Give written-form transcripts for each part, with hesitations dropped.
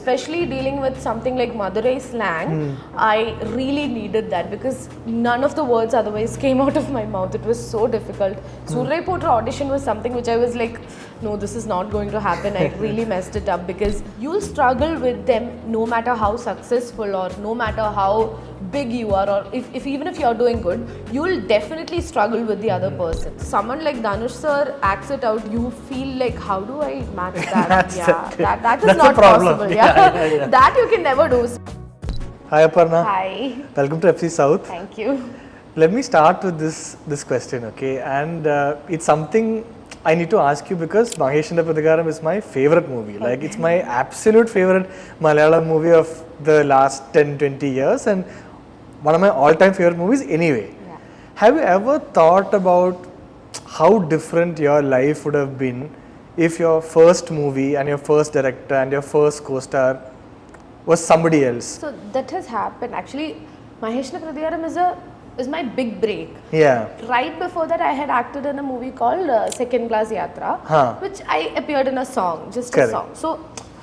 especially dealing with something like Madurai slang, I really needed that because none of the words otherwise came out of my mouth. It was so difficult. Soorarai Pottru audition was something which I was like, no, this is not going to happen. I really messed it up because you'll struggle with them no matter how successful or no matter how big you are, or if even if you're doing good, you'll definitely struggle with the other person. Someone like Dhanush sir acts it out, you feel like, how do I match that? That is not possible. That you can never do. Hi Aparna. Hi. Welcome to FC South. Thank you. Let me start with this question, okay? And it's something I need to ask you because Mashentine Prathikaram is my favorite movie. Like it's my absolute favorite Malayalam movie of the last 10-20 years and one of my all-time favorite movies anyway. Yeah. Have you ever thought about how different your life would have been if your first movie and your first director and your first co-star was somebody else? So that has happened. Actually, Mashentine Prathikaram is my big break. Yeah. Right before that, I had acted in a movie called Second Class Yatra, which I appeared in a song, just a song. So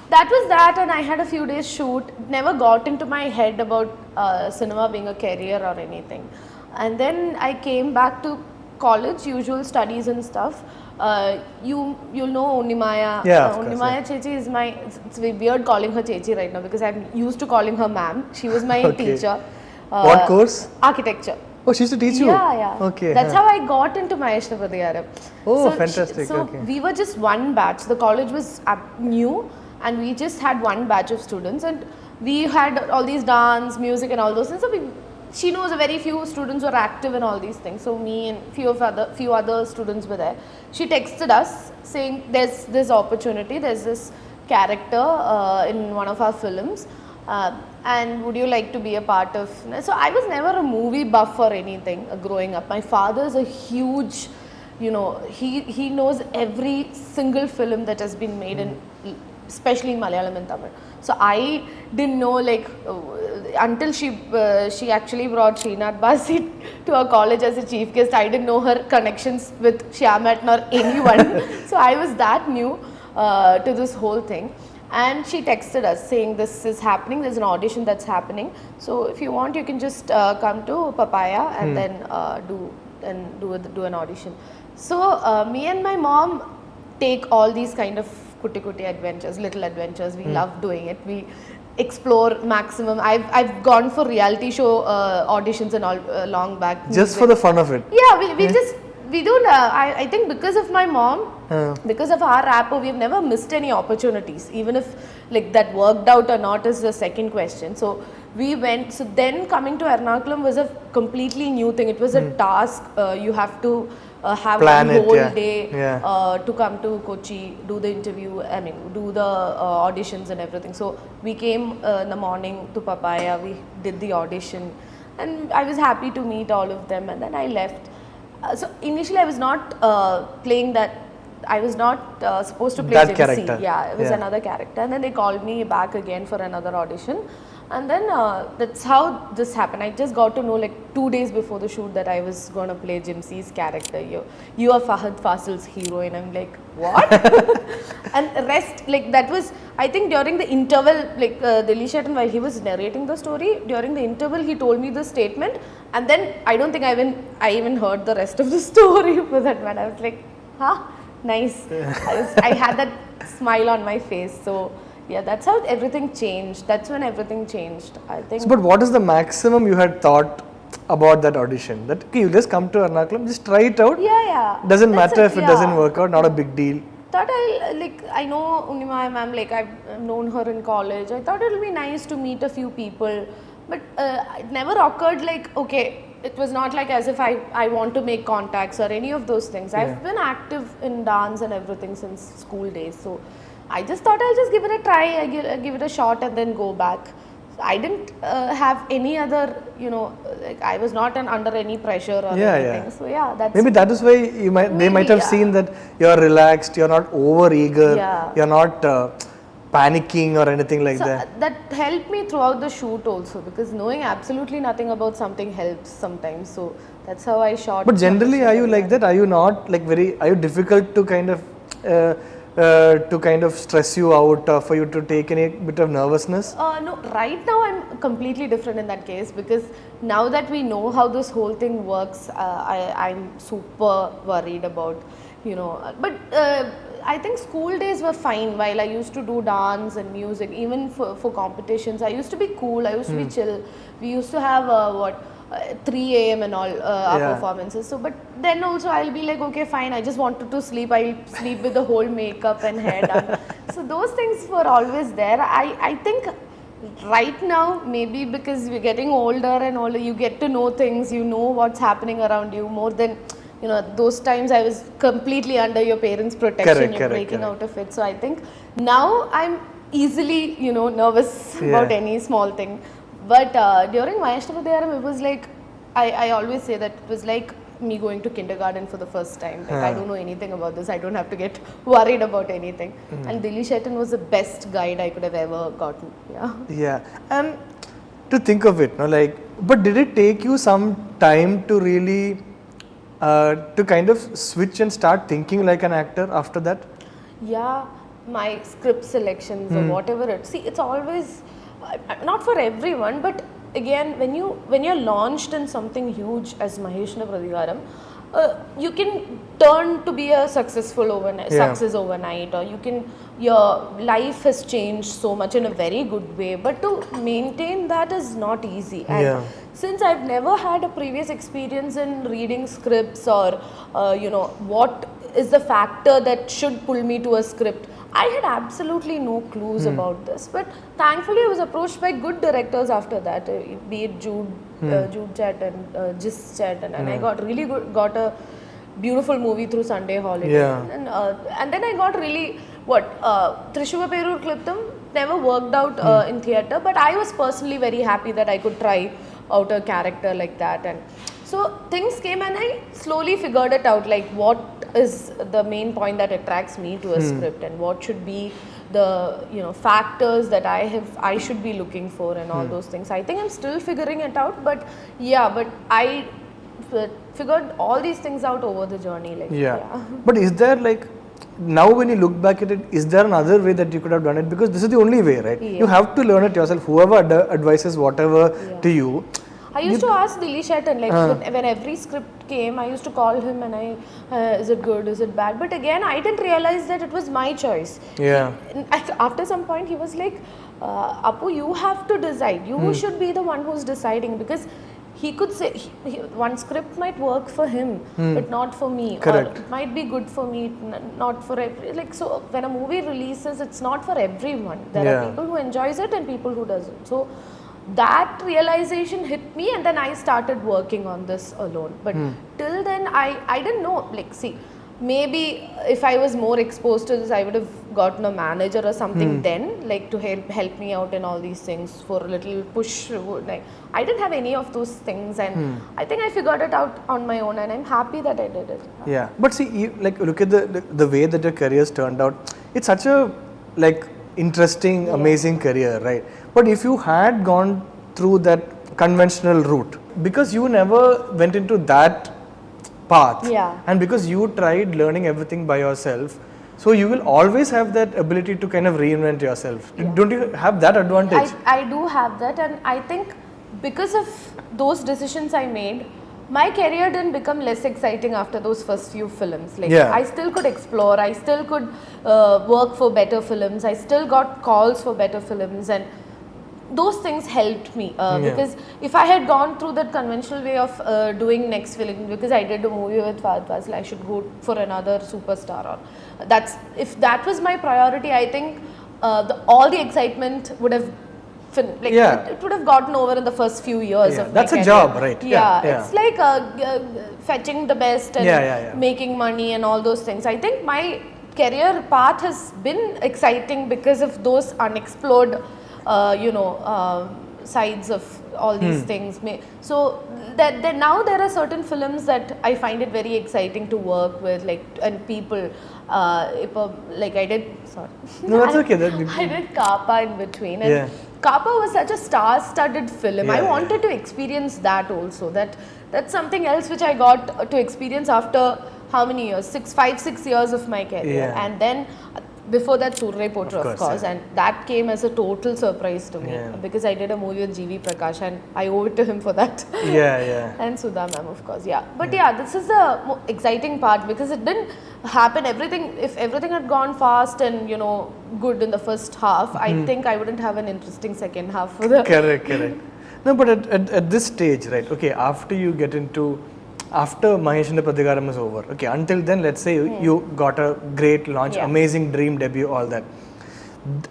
that was that, and I had a few days shoot. Never got into my head about cinema being a career or anything. And then I came back to college, usual studies and stuff. You'll know Unnimaya. Yeah, Unnimaya Chechi is my, it's weird calling her Chechi right now because I'm used to calling her ma'am. She was my teacher. What course? Architecture. Oh, she used to teach you? Yeah. Okay. That's how I got into Mashentine Prathikaram. Oh, fantastic. So we were just one batch. The college was new and we just had one batch of students and we had all these dance, music and all those things. So she knows a very few students were active in all these things. So me and few other students were there. She texted us saying there's this opportunity, there's this character in one of our films. And would you like to be a part of? So I was never a movie buff or anything growing up. My father is a huge, he knows every single film that has been made in, especially in Malayalam and Tamil. So I didn't know until she actually brought Srinath Basi to our college as a chief guest. I didn't know her connections with Shyamath or anyone. So I was that new to this whole thing. And she texted us saying this is happening, there's an audition that's happening. So if you want, you can just come to Papaya and then do an audition. So me and my mom take all these kind of kuti adventures, little adventures. We love doing it. We explore maximum. I've gone for reality show auditions and all long back. Just for the fun of it? Yeah, we don't, I think because of my mom, because of our rapport, we've never missed any opportunities, even if that worked out or not is the second question. So we went, so then coming to Ernakulam was a completely new thing. It was a task. You have to have plan one whole day to come to Kochi, do the interview, do the auditions and everything. So we came in the morning to Papaya, we did the audition and I was happy to meet all of them and then I left. So initially I was not playing that, I was not supposed to play that Jimmy character. Yeah, it was another character and then they called me back again for another audition and then that's how this happened. I just got to know 2 days before the shoot that I was going to play Jimsy's character. You are Fahad Fasil's hero and I'm like, what? And rest, that was, I think during the interval, Dilli Shetty while he was narrating the story, during the interval he told me the statement and then I don't think I even heard the rest of the story for that one. I was like, huh? Nice. I had that smile on my face. So yeah, that's how everything changed. That's when everything changed, I think. So, but what is the maximum you had thought about that audition? That okay, you just come to Ernakulam, just try it out. Yeah. Doesn't matter if it doesn't work out, not a big deal. Thought I know Unnimaya ma'am, I've known her in college. I thought it'll be nice to meet a few people, but it never occurred okay, it was not as if I want to make contacts or any of those things. I've been active in dance and everything since school days, so I just thought I'll just give it a try, I give it a shot and then go back. I didn't have any other, I was not under any pressure or anything. So yeah, that's maybe that is why they might have seen that you're relaxed, you're not over eager, you're not panicking or anything like that. That helped me throughout the shoot also because knowing absolutely nothing about something helps sometimes. So that's how I shot. But generally, are you like that? Are you not are you difficult to kind of to kind of stress you out, for you to take any bit of nervousness? No, right now I'm completely different in that case, because now that we know how this whole thing works, I'm super worried about, but I think school days were fine. While I used to do dance and music, even for competitions, I used to be cool, I used to be chill. We used to have 3 a.m. and all our performances. So, but then also I'll be like, okay, fine, I just wanted to sleep. I'll sleep with the whole makeup and hair done. So those things were always there. I think right now, maybe because we're getting older and older, you get to know things, you know what's happening around you more than, those times I was completely under your parents' protection, you're breaking out of it. So I think now I'm easily, nervous about any small thing. But during Mashentine Prathikaram, it was like, I always say that it was like me going to kindergarten for the first time. Like, I don't know anything about this. I don't have to get worried about anything. And Dilli Shetty was the best guide I could have ever gotten. Yeah. And to think of it, but did it take you some time to really, to kind of switch and start thinking like an actor after that? Yeah, my script selections or whatever it's always, not for everyone, but again, when you're launched in something huge as Mashentine Prathikaram, you can turn to be a success overnight, or your life has changed so much in a very good way, but to maintain that is not easy. And since I've never had a previous experience in reading scripts, or what is the factor that should pull me to a script, I had absolutely no clues about this. But thankfully I was approached by good directors after that, be it Jude Chat and Gist Chat, and I got a beautiful movie through Sunday Holiday. And then I got really, Trishuva Perur Kliptam never worked out in theatre, but I was personally very happy that I could try out a character like that. And so things came and I slowly figured it out, like what is the main point that attracts me to a script, and what should be the factors that I should be looking for, and all those things. I think I'm still figuring it out, but I figured all these things out over the journey. But is there, now when you look back at it, is there another way that you could have done it? Because this is the only way, right? You have to learn it yourself. Whoever advises whatever to you. I used to ask Dilli Shetty, when every script came, I used to call him and is it good, is it bad? But again, I didn't realize that it was my choice. After some point, he was like, Apu, you have to decide. You should be the one who's deciding, because he could say, one script might work for him, but not for me. Correct. Or it might be good for me, not for so when a movie releases, it's not for everyone. There are people who enjoys it and people who doesn't. So that realization hit me, and then I started working on this alone. But till then, I didn't know, maybe if I was more exposed to this, I would have gotten a manager or something then, to help me out in all these things, for a little push. I didn't have any of those things, and I think I figured it out on my own, and I'm happy that I did it. Yeah, but see, look at the way that your career's turned out. It's such a interesting, amazing career, right? But if you had gone through that conventional route, because you never went into that path, and because you tried learning everything by yourself, so you will always have that ability to kind of reinvent yourself. Don't you have that advantage? I do have that, and I think because of those decisions I made, my career didn't become less exciting after those first few films. I still could explore, I still could work for better films, I still got calls for better films, and those things helped me, because if I had gone through that conventional way of doing next film, because I did a movie with Fahad Fazil, I should go for another superstar, or if that was my priority, I think all the excitement would have it would have gotten over in the first few years of my that's career. A job, right? It's like fetching the best and making money and all those things. I think my career path has been exciting because of those unexplored sides of all these things. So now there are certain films that I find it very exciting to work with, and people. I did. Sorry. No, that's okay. I did Kappa in between, and Kappa was such a star-studded film. I wanted to experience that also. That's something else which I got to experience after how many years? 5-6 years of my career, and then before that Soorarai Pottru, of course, yeah. and that came as a total surprise to me Yeah. because I did a movie with GV Prakash and I owe it to him for that. Yeah, yeah. And Sudha ma'am, of course, yeah. But yeah, this is the exciting part because it didn't happen. If everything had gone fast and good in the first half, I think I wouldn't have an interesting second half for the. Correct, correct. No, but at this stage, right? Okay, after you get into. After Mashentine Prathikaram is over, okay, until then, let's say you got a great launch, amazing dream debut, all that.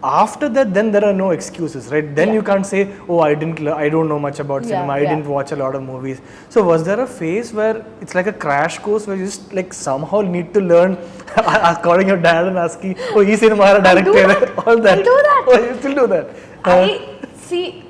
After that, then there are no excuses, right? Then you can't say, oh, I don't know much about cinema, I didn't watch a lot of movies. So was there a phase where it's like a crash course where you just like somehow need to learn, calling your dad and asking, oh, he's cinema director, all that? I do that. Oh, you still do that? I see.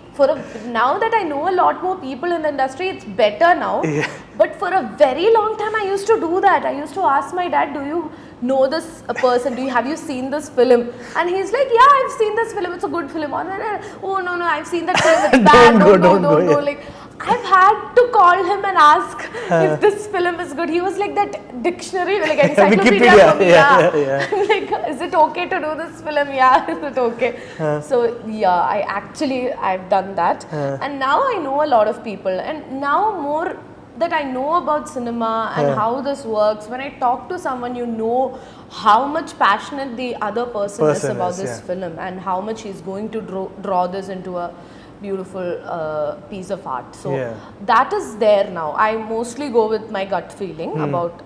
Now that I know a lot more people in the industry, it's better now. Yeah. But for a very long time, I used to do that. I used to ask my dad, do you know this person? Have you seen this film? And he's like, yeah, I've seen this film. It's a good film. Oh, no, I've seen that film. It's bad. Don't go. Like, I've had to call him and ask if this film is good. He was like that dictionary, like encyclopedia for me. Yeah. Like, is it okay to do this film? Yeah, is it okay? So yeah, I've done that. And now I know a lot of people. And now more that I know about cinema and how this works, when I talk to someone, how much passionate the other person is about this film and how much he's going to draw this into a beautiful piece of art. So that is there now. I mostly go with my gut feeling about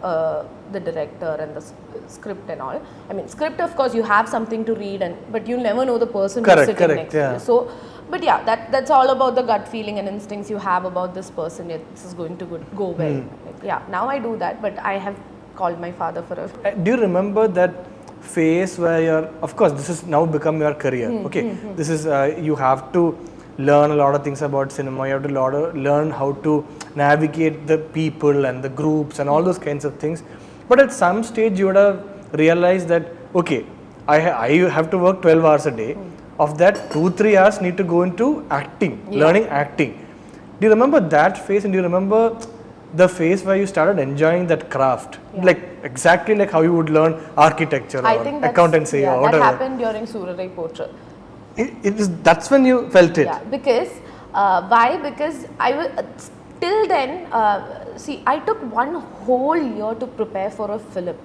the director and the script and all. I mean, script, of course, you have something to read, but you'll never know the person who's sitting next to you. So, but yeah, that's all about the gut feeling and instincts you have about this person. This is going to go well. Like, yeah, now I do that, but I have called my father for a. Do you remember that phase where of course, this has now become your career. Okay, this is you have to learn a lot of things about cinema. You have to learn how to navigate the people and the groups and all those kinds of things. But at some stage, you would have realized that okay, I have to work 12 hours a day. Of that, 2-3 hours need to go into acting, learning acting. Do you remember that phase, and do you remember the phase where you started enjoying that craft? Like exactly like how you would learn architecture or accountancy or whatever. That happened during Soorarai Pottru. That's when you felt it. Yeah, because why? Because I was till then. See, I took one whole year to prepare for a film.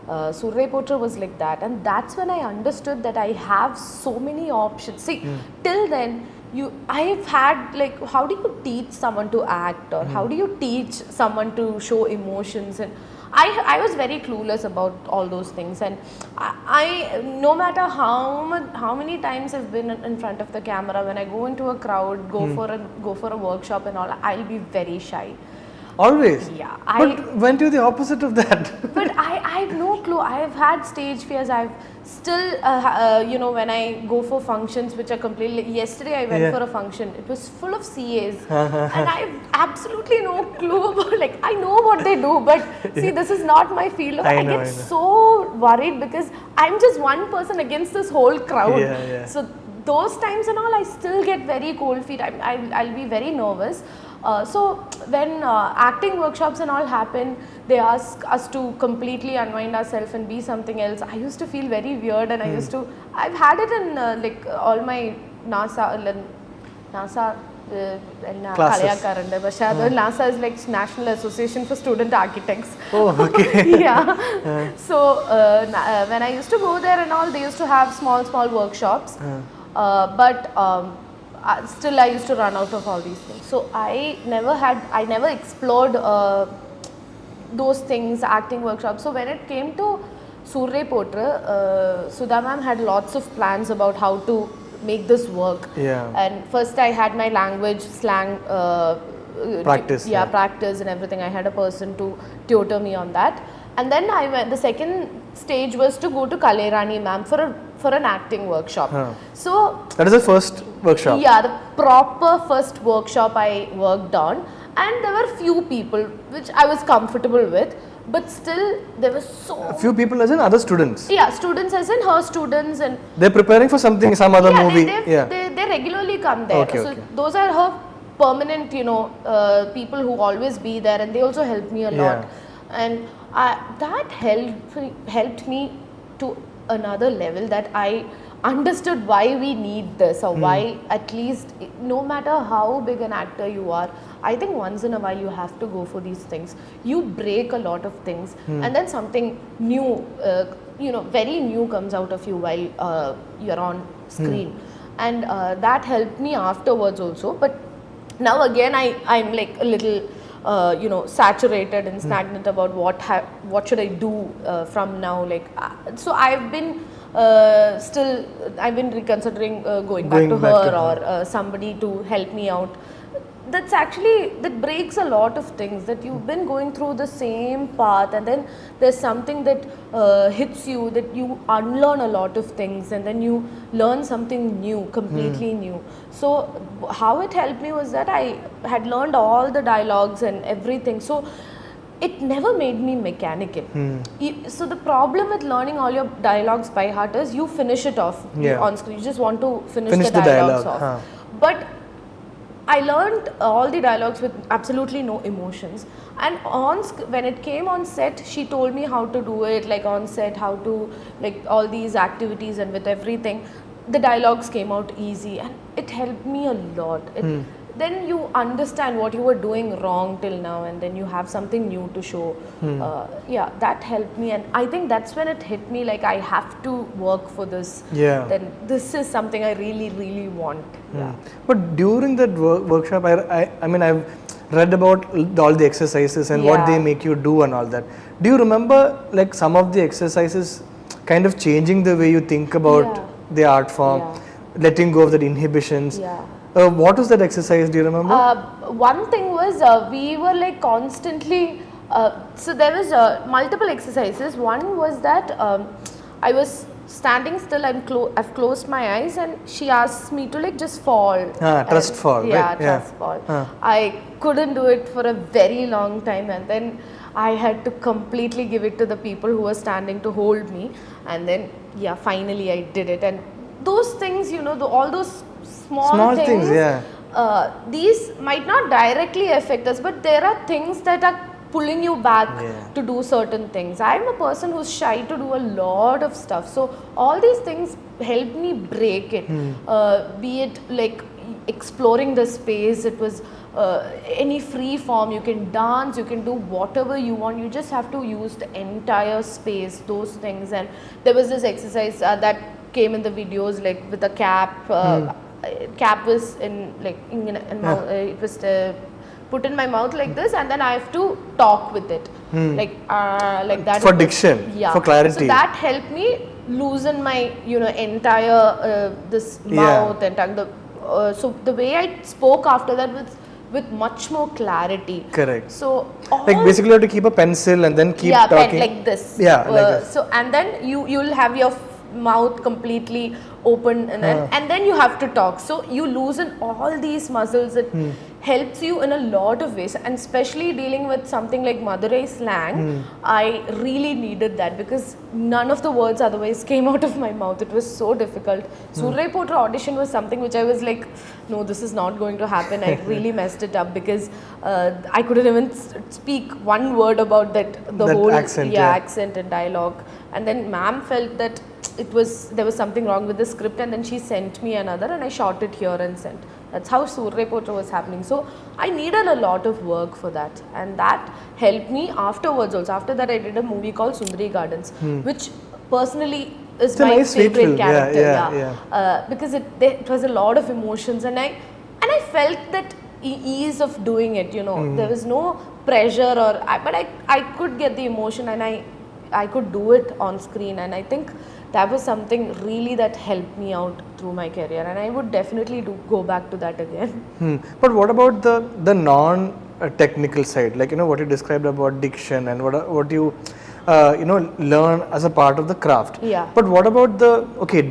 Soorarai Pottru was like that, and that's when I understood that I have so many options. See, till then, I've had like, how do you teach someone to act, or how do you teach someone to show emotions? And I was very clueless about all those things, and I no matter how many times I've been in front of the camera, when I go into a crowd, go for a workshop and all, I'll be very shy. Always? Yeah. But went to the opposite of that. But I have no clue. I've had stage fears. I've still, when I go for functions which are completely... Yesterday I went for a function. It was full of CAs. And I have absolutely no clue about... Like, I know what they do, but see, this is not my field. I get so worried because I'm just one person against this whole crowd. So those times and all, I still get very cold feet. I'll be very nervous. So when acting workshops and all happen, they ask us to completely unwind ourselves and be something else. I used to feel very weird, and I've had it in like all my NASA NASA is like National Association for Student Architects. Oh, okay. Yeah. So when I used to go there and all, they used to have small workshops. But still I used to run out of all these things. So I never explored those things, acting workshops. So when it came to Soorarai Pottru, Sudha ma'am had lots of plans about how to make this work. And first I had my language, slang, practice. Practice and everything. I had a person to tutor me on that. And then the second stage was to go to Kalerani ma'am for an acting workshop. So that is the first workshop? Yeah, the proper first workshop I worked on. And there were few people which I was comfortable with, but still there was a few people as in other students? Yeah, students as in her students. And they're preparing for something, some other movie? They regularly come there. So those are her permanent, people who always be there, and they also help me a lot. And that helped me to another level that I understood why we need this, or why at least, no matter how big an actor you are, I think once in a while you have to go for these things. You break a lot of things, and then something new, very new comes out of you while you're on screen. And that helped me afterwards also. But now again I'm like a little saturated and stagnant about what should I do from now. Like so I've been reconsidering going back to her, or somebody to help me out. That breaks a lot of things, that you've been going through the same path, and then there's something that hits you, that you unlearn a lot of things, and then you learn something new, completely new. So how it helped me was that I had learned all the dialogues and everything, so it never made me mechanical. So the problem with learning all your dialogues by heart is you finish it off on screen. You just want to finish the dialogues off. But I learned all the dialogues with absolutely no emotions, and when it came on set, she told me how to do it, like on set, how to, like all these activities, and with everything, the dialogues came out easy, and it helped me a lot. Then you understand what you were doing wrong till now, and then you have something new to show. That helped me, and I think that's when it hit me, like I have to work for this. Then this is something I really, really want. But during that workshop, I mean, I've read about all the exercises and what they make you do and all that. Do you remember like some of the exercises kind of changing the way you think about the art form, letting go of the inhibitions? What was that exercise? Do you remember? One thing was we were like constantly. So there was multiple exercises. One was that I was standing still and I've closed my eyes, and she asked me to like just fall. Trust fall. Yeah, trust fall. I couldn't do it for a very long time, and then I had to completely give it to the people who were standing to hold me, and then finally I did it. And those things, all those small things, these might not directly affect us, but there are things that are pulling you back to do certain things. I'm a person who's shy to do a lot of stuff, so all these things helped me break it. Be it like exploring the space, it was any free form, you can dance, you can do whatever you want, you just have to use the entire space, those things. And there was this exercise that came in the videos, like with a cap. Cap was in like it was put in my mouth like this, and then I have to talk with it, like that for diction, for clarity. So that helped me loosen my entire this mouth and tongue. So the way I spoke after that was with much more clarity. Correct. So like basically you have to keep a pencil and then keep talking. Pen like this. Like this. So and then you'll have your mouth completely open, and then you have to talk. So you loosen all these muscles. It helps you in a lot of ways, and especially dealing with something like Madurai slang, I really needed that, because none of the words otherwise came out of my mouth. It was so difficult. Soorarai Pottru audition was something which I was like, no, this is not going to happen. I really messed it up, because I couldn't even speak one word about that whole accent, accent and dialogue. And then ma'am felt that there was something wrong with the script, and then she sent me another, and I shot it here and sent. That's how Soorarai Pottru was happening. So I needed a lot of work for that, and that helped me afterwards also. After that I did a movie called Sundari Gardens, which personally is my nice favorite character. Because it was a lot of emotions, and I felt that ease of doing it, there was no pressure, but I could get the emotion, and I could do it on screen, and I think that was something really that helped me out through my career, and I would definitely go back to that again. But what about the non-technical side, like what you described about diction and what you learn as a part of the craft? But what about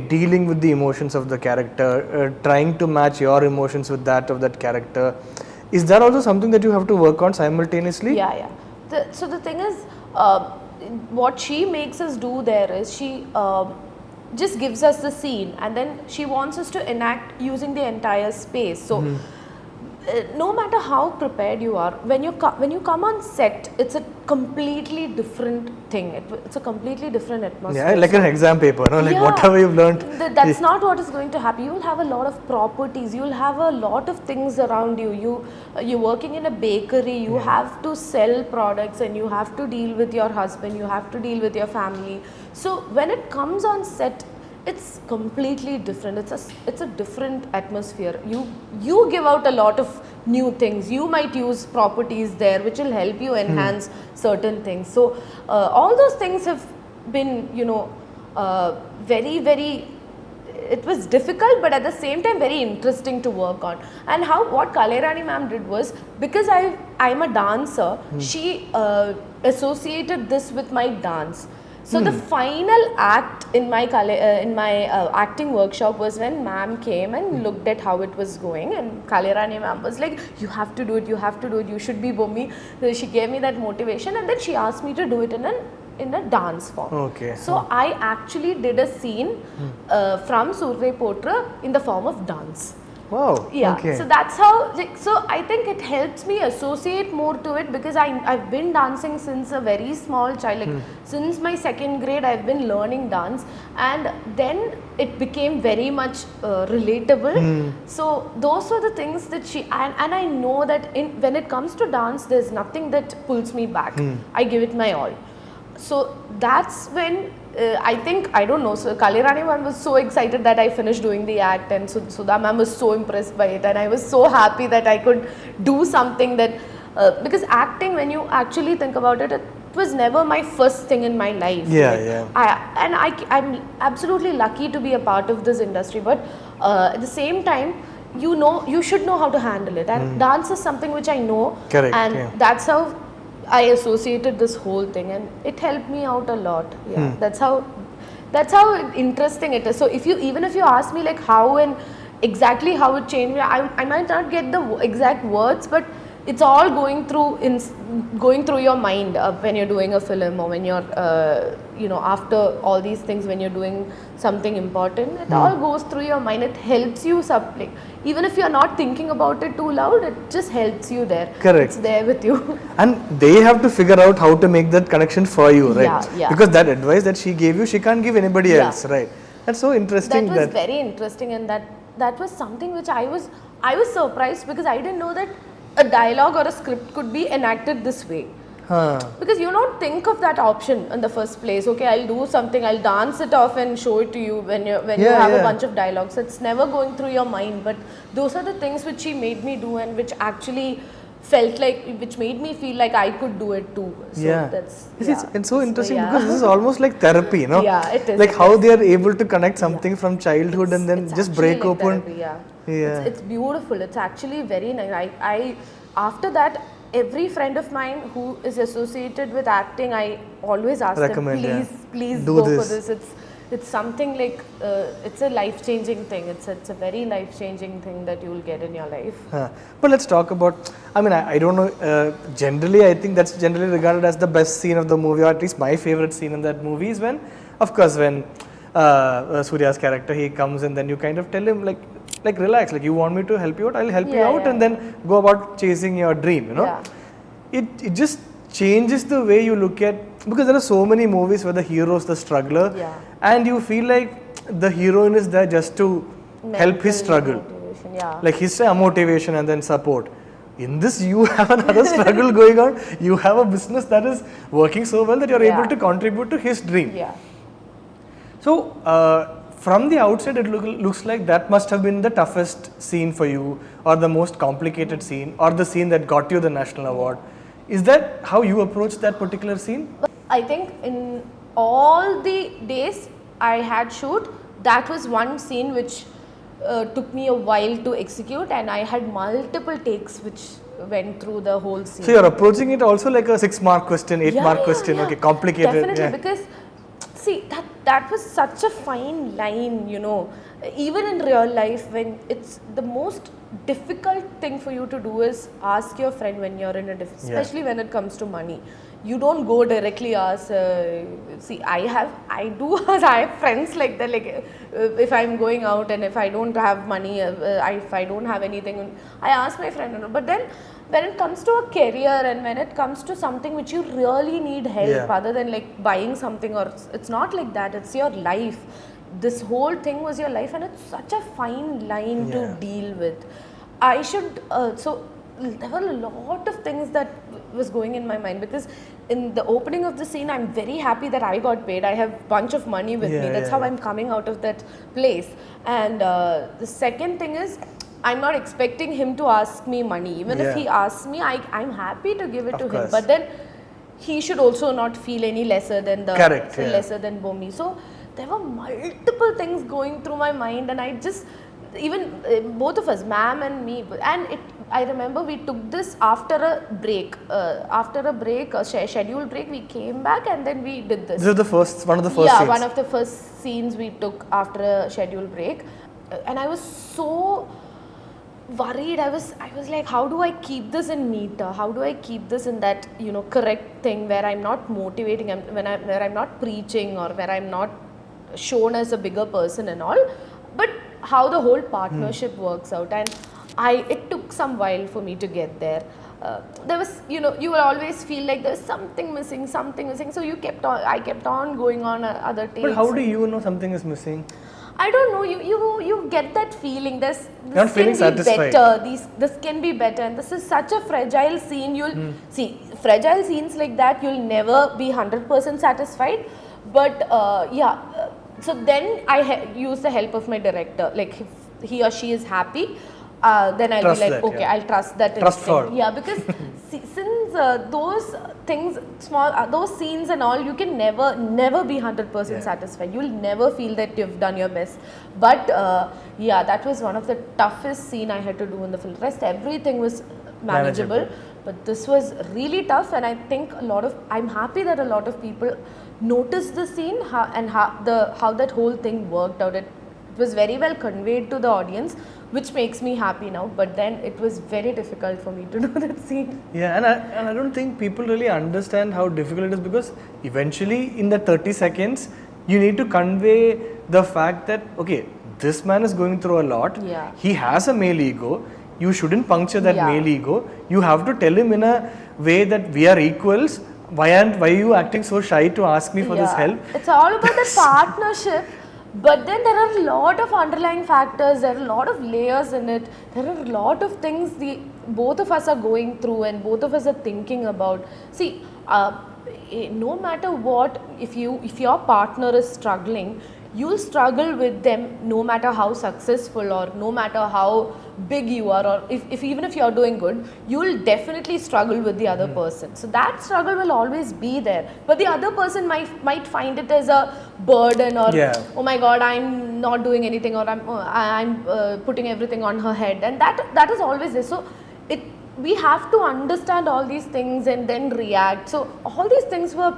dealing with the emotions of the character, trying to match your emotions with that of that character? Is that also something that you have to work on simultaneously? So the thing is, what she makes us do there is she just gives us the scene, and then she wants us to enact using the entire space. So no matter how prepared you are, when you come on set, it's a completely different thing. It's a completely different atmosphere. Yeah, like an exam paper, no? Like whatever you've learned. That's not what is going to happen. You will have a lot of properties. You will have a lot of things around you. You're working in a bakery. You have to sell products, and you have to deal with your husband. You have to deal with your family. So when it comes on set, it's completely different. It's a different atmosphere. You give out a lot of new things. You might use properties there which will help you enhance certain things. So all those things have been, very, very, it was difficult, but at the same time very interesting to work on. And what Kalairani ma'am did was, because I'm a dancer, she associated this with my dance. So the final act in my acting workshop was when ma'am came and looked at how it was going, and Kalairani ma'am was like, you have to do it, you should be Bommi. So she gave me that motivation, and then she asked me to do it in a dance form. Okay. So I actually did a scene from Soorarai Pottru in the form of dance. Wow. Yeah. Okay. So that's how. So I think it helps me associate more to it, because I've been dancing since a very small child. Since my 2nd grade, I've been learning dance, and then it became very much relatable. So those were the things that and I know that when it comes to dance, there's nothing that pulls me back. I give it my all. So that's when I don't know, so Kalairani ma'am was so excited that I finished doing the act, and Sudha ma'am was so impressed by it, and I was so happy that I could do something that, because acting, when you actually think about it, it was never my first thing in my life. I'm absolutely lucky to be a part of this industry, but at the same time, you should know how to handle it, and dance is something which I know. Correct. And that's how I associated this whole thing, and it helped me out a lot. Yeah, that's how interesting it is. So even if you ask me like how and exactly how it changed me, I might not get the exact words, but it's all going through your mind when you're doing a film, or when you're after all these things, when you're doing something important, it all goes through your mind. It helps you even if you're not thinking about it too loud, it just helps you there. Correct. It's there with you. And they have to figure out how to make that connection for you, right? Yeah. Because that advice that she gave you, she can't give anybody else, right? That's so interesting. That was very interesting, and that was something which I was surprised, because I didn't know that a dialogue or a script could be enacted this way. Because you don't think of that option in the first place. Okay, I'll do something, I'll dance it off and show it to you when you have a bunch of dialogues. It's never going through your mind. But those are the things which she made me do, and which actually which made me feel like I could do it too. So it's so interesting, because this is almost like therapy, Yeah, it is. Like how they are able to connect something from childhood and then just break like open. Therapy, It's beautiful. It's actually very nice. I after that, every friend of mine who is associated with acting, I always ask them, please go for this. It's something like, it's a life-changing thing. It's a very life-changing thing that you will get in your life. But let's talk about, I don't know, generally I think that's generally regarded as the best scene of the movie, or at least my favorite scene in that movie is when Surya's character, he comes and then you kind of tell him like relax, like you want me to help you out, I'll help you out, and then go about chasing your dream, It just changes the way you look at, because there are so many movies where the hero is the struggler, and you feel like the heroine is there just to help his struggle, like he's a motivation and then support. In this, you have another struggle going on. You have a business that is working so well that you're able to contribute to his dream. So from the outside, it looks like that must have been the toughest scene for you, or the most complicated scene, or the scene that got you the national award. Is that how you approached that particular scene? I think in all the days I had shoot, that was one scene which took me a while to execute, and I had multiple takes which went through the whole scene. So you're approaching it also like a 6-mark question, 8-mark question, okay, complicated. Definitely, because see, that was such a fine line, even in real life, when it's the most difficult thing for you to do is ask your friend when you're in a especially when it comes to money. you don't go directly ask. See, I have friends like that. Like if I'm going out and if I don't have money, if I don't have anything, I ask my friend. But then when it comes to a career and when it comes to something which you really need help, other than like buying something, or it's not like that. It's your life. This whole thing was your life, and it's such a fine line to deal with. I should so. There were a lot of things that was going in my mind, because in the opening of the scene, I'm very happy that I got paid. I have a bunch of money with me. That's how I'm coming out of that place. And the second thing is, I'm not expecting him to ask me money. Even if he asks me, I'm happy to give it to him. But then he should also not feel any lesser than lesser than Bommi. So there were multiple things going through my mind, and I just both of us, ma'am and me, and I remember we took this after a break. A scheduled break, we came back and then we did this. This is one of the first scenes. Yeah, one of the first scenes we took after a scheduled break. And I was so worried. I was like, how do I keep this in meter? How do I keep this in that, correct thing where I'm not motivating, where I'm not preaching, or where I'm not shown as a bigger person and all, but how the whole partnership works out. And it took some while for me to get there. There was, you will always feel like there's something missing. So I kept on going on other takes. But how do you know something is missing? I don't know. You get that feeling. This You're not feeling can be satisfied. better. This can be better. And this is such a fragile scene. You'll see fragile scenes like that. You'll never be 100% satisfied. But so then I use the help of my director. Like if he or she is happy, then I'll be like, okay, I'll trust that. Yeah, because since those things, those scenes and all, you can never be 100% satisfied. You'll never feel that you've done your best. But that was one of the toughest scene I had to do in the film. Rest everything was manageable. But this was really tough, and I think I'm happy that a lot of people noticed the scene and how that whole thing worked out. It was very well conveyed to the audience, which makes me happy now. But then it was very difficult for me to do that scene. Yeah, and I don't think people really understand how difficult it is, because eventually in the 30 seconds, you need to convey the fact that, okay, this man is going through a lot. Yeah. He has a male ego. You shouldn't puncture that male ego. You have to tell him in a way that we are equals. Why are you acting so shy to ask me for this help? It's all about the partnership. But then there are a lot of underlying factors, there are a lot of layers in it, there are a lot of things both of us are going through and both of us are thinking about. See, no matter what, if your partner is struggling, you'll struggle with them no matter how successful or no matter how big you are, or even if you're doing good, you'll definitely struggle with the other person. So that struggle will always be there, but the other person might find it as a burden, or oh my god, I'm not doing anything, or I'm putting everything on her head, and that is always there. So we have to understand all these things and then react. So all these things were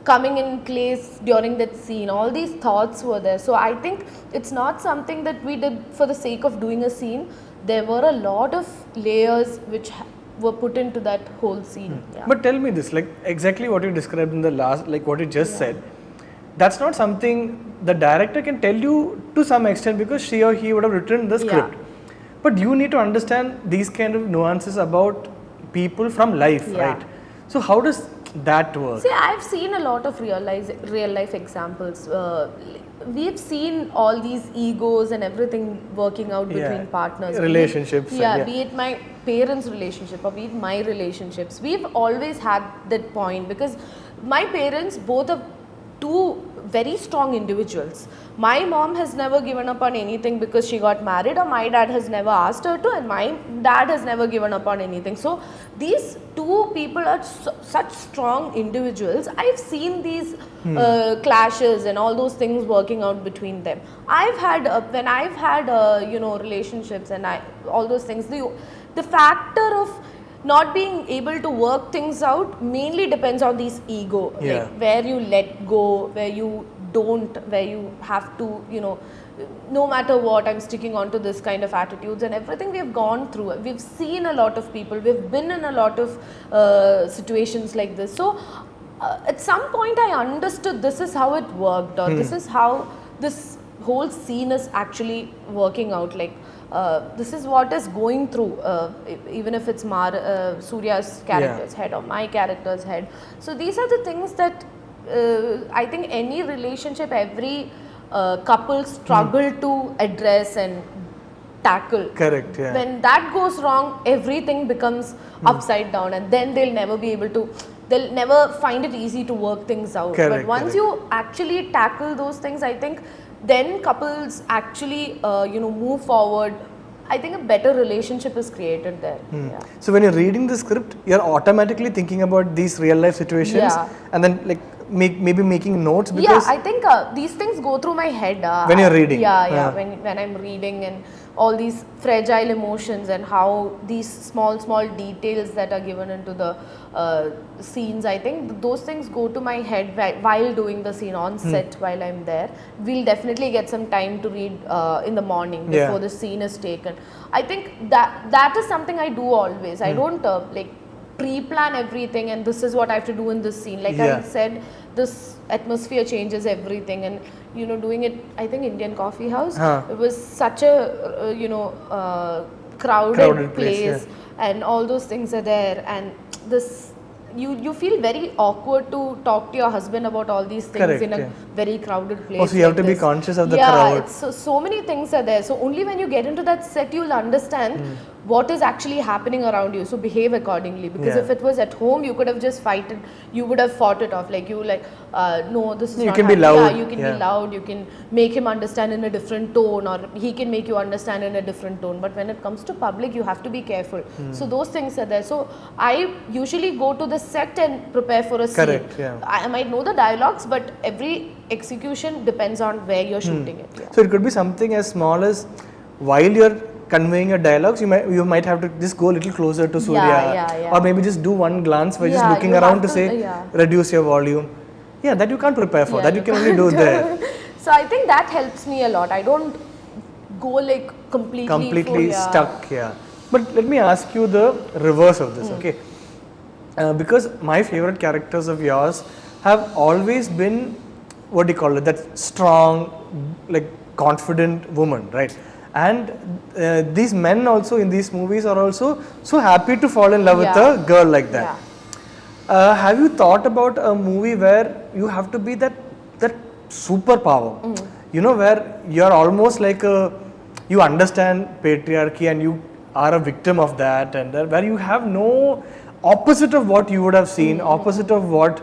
coming in place during that scene. All these thoughts were there. So I think it's not something that we did for the sake of doing a scene. There were a lot of layers which were put into that whole scene. But tell me this, like exactly what you described in the last, like what you just said, that's not something the director can tell you to some extent, because she or he would have written the script. But you need to understand these kind of nuances about people from life, right? So how does that work? See, I've seen a lot of real life examples. We've seen all these egos and everything working out between partners. Relationships. Be it my parents' relationship or be it my relationships. We've always had that point, because my parents, both are two very strong individuals. My mom has never given up on anything because she got married, or my dad has never asked her to, and my dad has never given up on anything. So these two people are such strong individuals. I've seen these clashes and all those things working out between them. I've had when I've had relationships and all those things, the factor of not being able to work things out mainly depends on these ego, like where you let go, where you don't, where you have to no matter what, I'm sticking on to this kind of attitudes, and everything we have gone through. We've seen a lot of people, we've been in a lot of situations like this. So at some point I understood this is how it worked, or this is how this whole scene is actually working out. Like this is what is going through, even if it's Surya's character's head or my character's head. So these are the things that I think any relationship, every couple struggle to address and tackle. Correct, yeah. When that goes wrong, everything becomes upside down, and then they'll never be able to, they'll never find it easy to work things out. Correct, but once you actually tackle those things, I think then couples actually move forward. I think a better relationship is created there. Yeah. So when you're reading the script, you're automatically thinking about these real life situations, and then like maybe making notes, because I think these things go through my head when you're reading. When I'm reading, and all these fragile emotions and how these small details that are given into the scenes, I think those things go to my head while doing the scene on set. While I'm there, we'll definitely get some time to read in the morning before the scene is taken. I think that is something I do always. I don't like pre-plan everything and this is what I have to do in this scene. Like I said, this atmosphere changes everything, and doing it, I think Indian Coffee House, it was such a crowded place, and all those things are there, and this you feel very awkward to talk to your husband about all these things in a very crowded place. Also, you have to be conscious of the crowd. So many things are there. So only when you get into that set, you'll understand what is actually happening around you. So behave accordingly. Because if it was at home, you could have just you would have fought it off. Like no, this is not. You can be loud. Yeah, you can be loud. You can make him understand in a different tone, or he can make you understand in a different tone. But when it comes to public, you have to be careful. So those things are there. So I usually go to the set and prepare for a scene. Correct. Yeah. I might know the dialogues, but every execution depends on where you're shooting it. So it could be something as small as while you're conveying your dialogues, you might have to just go a little closer to Surya, or maybe just do one glance by just looking around to say reduce your volume. Yeah, that you can't prepare for. That you can only do there. So I think that helps me a lot. I don't go like completely stuck. Yeah. But let me ask you the reverse of this, okay? Because my favorite characters of yours have always been, what do you call it, that strong, like confident woman, right? And these men also in these movies are also so happy to fall in love with a girl like that. Have you thought about a movie where you have to be that superpower, where you're almost like you understand patriarchy and you are a victim of that, and where you have no opposite of what you would have seen, opposite of what,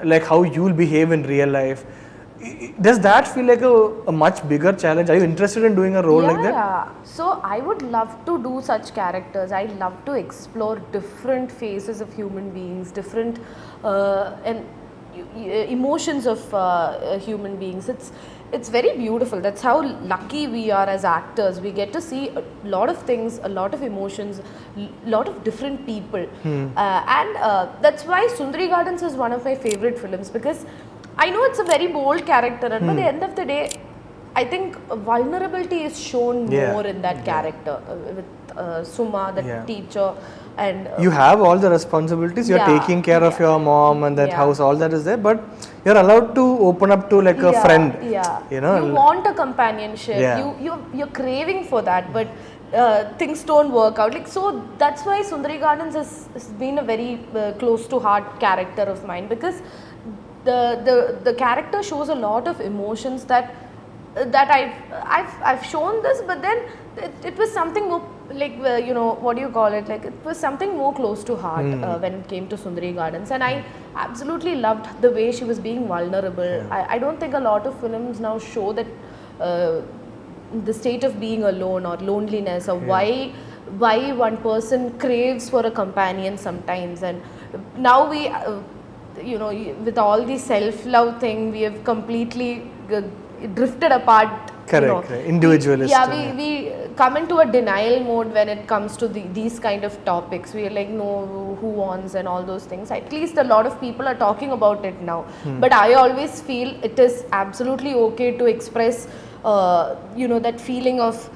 like how you'll behave in real life? Does that feel like a much bigger challenge? Are you interested in doing a role like that? Yeah. So I would love to do such characters. I love to explore different phases of human beings, different emotions of human beings. It's very beautiful. That's how lucky we are as actors. We get to see a lot of things, a lot of emotions, a lot of different people. And that's why Sundari Gardens is one of my favorite films, because I know it's a very bold character, and by the end of the day, I think vulnerability is shown more in that character with Suma, the teacher, and you have all the responsibilities. You're taking care of your mom and that house. All that is there, but you're allowed to open up to like a friend. You want a companionship. You're craving for that, but things don't work out. Like, so that's why Sundari Gardens has been a very close to heart character of mine, because the character shows a lot of emotions that I've shown this, but then it was something more like what do you call it? Like, it was something more close to heart when it came to Sundari Gardens, and I absolutely loved the way she was being vulnerable. I don't think a lot of films now show that the state of being alone or loneliness, or why one person craves for a companion sometimes, and now we. With all the self-love thing, we have completely drifted apart. Correct. Individualist. We come into a denial mode when it comes to these kind of topics. We are like, no, who wants, and all those things. At least a lot of people are talking about it now. But I always feel it is absolutely okay to express that feeling of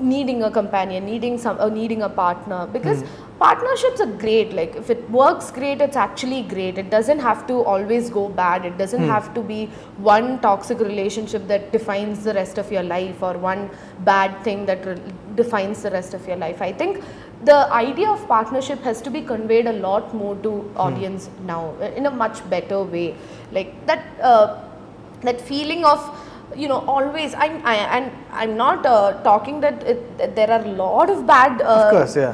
needing a companion, needing a partner, because partnerships are great. Like if it works great, it's actually great. It doesn't have to always go bad. It doesn't have to be one toxic relationship that defines the rest of your life, or one bad thing that defines the rest of your life. I think the idea of partnership has to be conveyed a lot more to audience now in a much better way. Like that feeling of always. I'm not talking that there are a lot of bad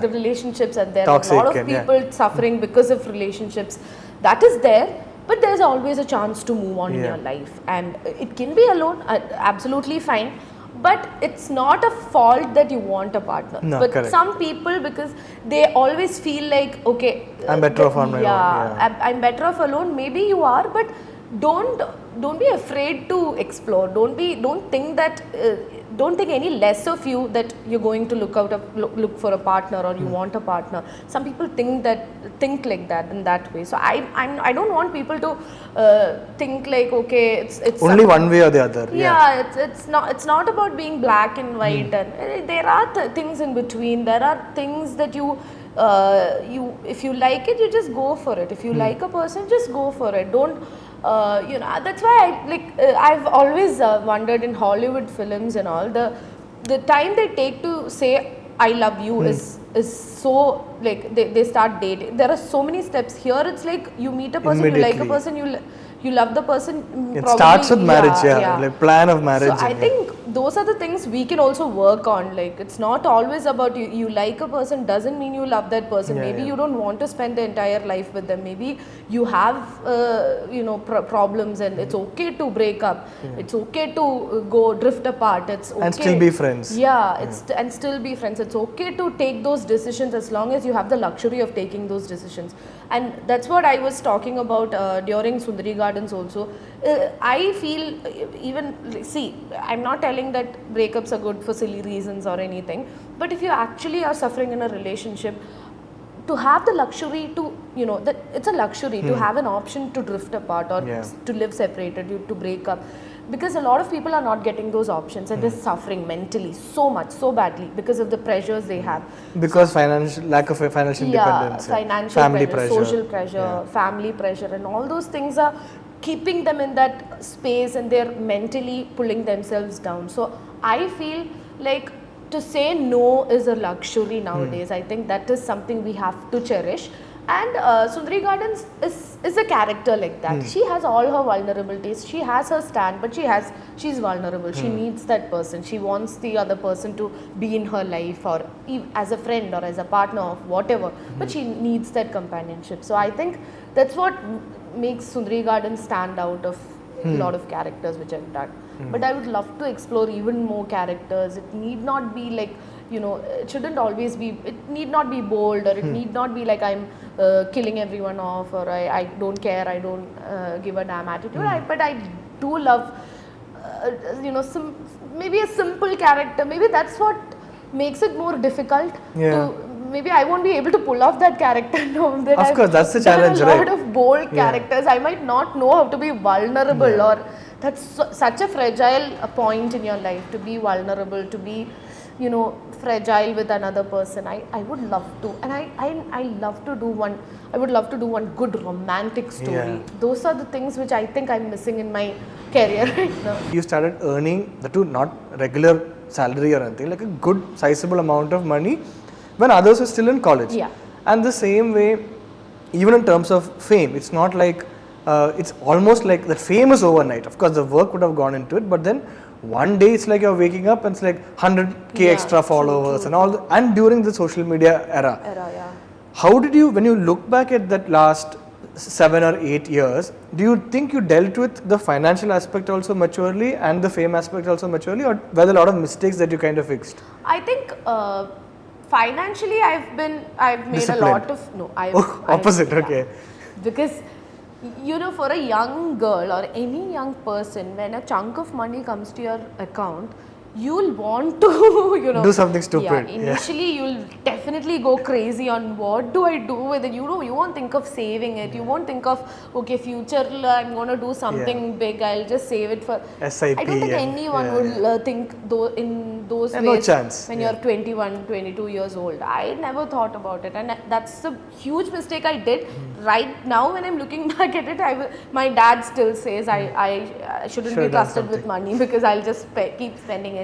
relationships, and there Toxic, are a lot of people suffering because of relationships. That is there, but there's always a chance to move on in your life, and it can be alone, absolutely fine. But it's not a fault that you want a partner. No, but correct. some people, because they always feel like, okay, I'm better off on my own. I'm better off alone. Maybe you are, but don't be afraid to explore. Don't think any less of you that you're going to look for a partner, or you want a partner. Some people think like that in that way. So I don't want people to think like, okay, it's only one way or the other. It's not about being black and white, and there are things in between. There are things that you if you like it, you just go for it. If you like a person, just go for it. Don't that's why I've always wondered in Hollywood films and all, the time they take to say I love you is so, like they start dating. There are so many steps. Here it's like you meet a person, you like a person, you love the person. It starts with marriage, like plan of marriage. So I think those are the things we can also work on. Like it's not always about you like a person doesn't mean you love that person. Maybe you don't want to spend the entire life with them. Maybe you have problems, and it's okay to break up. It's okay to go drift apart. It's okay, and still be friends. And still be friends. It's okay to take those decisions as long as you have the luxury of taking those decisions. And that's what I was talking about during Sundari Gardens also. I feel I'm not telling that breakups are good for silly reasons or anything, but if you actually are suffering in a relationship, to have the luxury to, that it's a luxury to have an option to drift apart, or to live separated, to break up. Because a lot of people are not getting those options, and they're suffering mentally so badly because of the pressures they have. Because lack of financial independence, financial family pressure, social pressure, family pressure, and all those things are keeping them in that space, and they're mentally pulling themselves down. So I feel like to say no is a luxury nowadays. I think that is something we have to cherish. And Sundari Gardens is a character like that. She has all her vulnerabilities. She has her stand, but she's vulnerable. She needs that person. She wants the other person to be in her life, or as a friend, or as a partner, or whatever. But she needs that companionship. So I think that's what makes Sundari Gardens stand out of a lot of characters which I've done. But I would love to explore even more characters. It need not be like, it shouldn't always be, it need not be bold, or it need not be like I'm killing everyone off, or I don't care, I don't give a damn attitude. But I do love, maybe a simple character. Maybe that's what makes it more difficult. Maybe I won't be able to pull off that character now. Of course, that's the challenge, right? A lot of bold characters. I might not know how to be vulnerable, or that's such a fragile point in your life, to be vulnerable, to be fragile with another person. I would love to, and I love to do one. I would love to do one good romantic story. Those are the things which I think I'm missing in my career right now. You started earning the not regular salary or anything, like a good sizable amount of money when others were still in college. And the same way, even in terms of fame, it's not like it's almost like the fame is overnight. Of course, the work would have gone into it, but then one day it's like you're waking up and it's like 100k extra followers and all, and during the social media era. How did you, when you look back at that last 7 or 8 years, do you think you dealt with the financial aspect also maturely and the fame aspect also maturely, or were there a lot of mistakes that you kind of fixed? I think financially I've made a lot of opposite. Okay. Because for a young girl or any young person, when a chunk of money comes to your account, you'll want to, do something stupid. Yeah, initially you'll definitely go crazy on what do I do with it. You won't think of saving it. You won't think of, okay, future I'm going to do something big. I'll just save it for SIP. I don't think anyone would think in those ways no chance. when you're 21, 22 years old. I never thought about it, and that's a huge mistake I did. Right now, when I'm looking back at it, my dad still says I shouldn't be trusted with money because I'll just keep spending it.